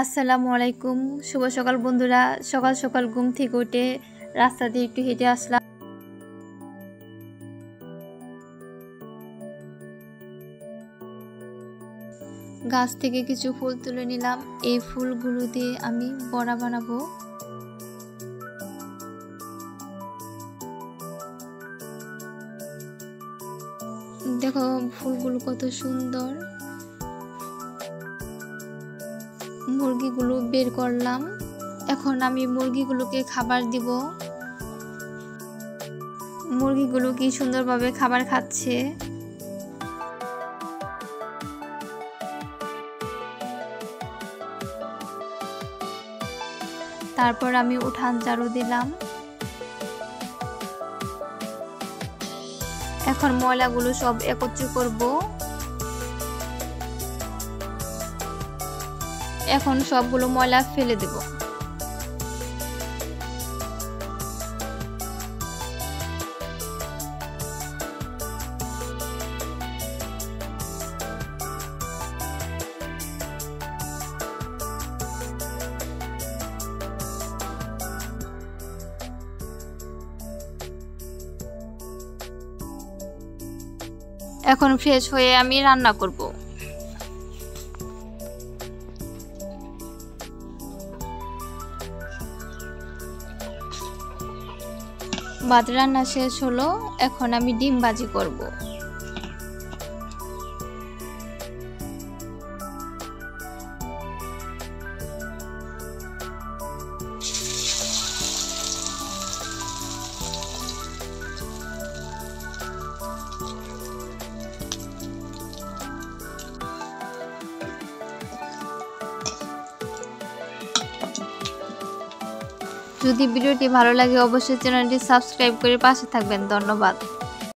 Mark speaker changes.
Speaker 1: আসসালামু আলাইকুম। শুভ সকাল বন্ধুরা। সকাল সকাল ঘুম থেকে উঠে রাস্তা দিয়ে একটু হেঁটে আসলাম। গাছ থেকে কিছু ফুল তুলে নিলাম। এই ফুলগুলো দিয়ে আমি বড়া বানাবো। দেখো ফুলগুলো কত সুন্দর। মুরগিগুলো বের করলাম। এখন আমি মুরগিগুলোকে খাবার দিব। মুরগিগুলো কি সুন্দরভাবে খাবার খাচ্ছে। তারপর আমি উঠান ঝাড়ু দিলাম। এখন ময়লাগুলো সব একত্র করব। এখন সবগুলো ময়লা ফেলে দেব। এখন ফ্রেশ হয়ে আমি রান্না করব। ভাত রান্না শেষ হলো। এখন আমি ডিম ভাজি করব। যদি ভিডিওটি ভালো লাগে অবশ্যই চ্যানেলটি সাবস্ক্রাইব করে পাশে থাকবেন। ধন্যবাদ।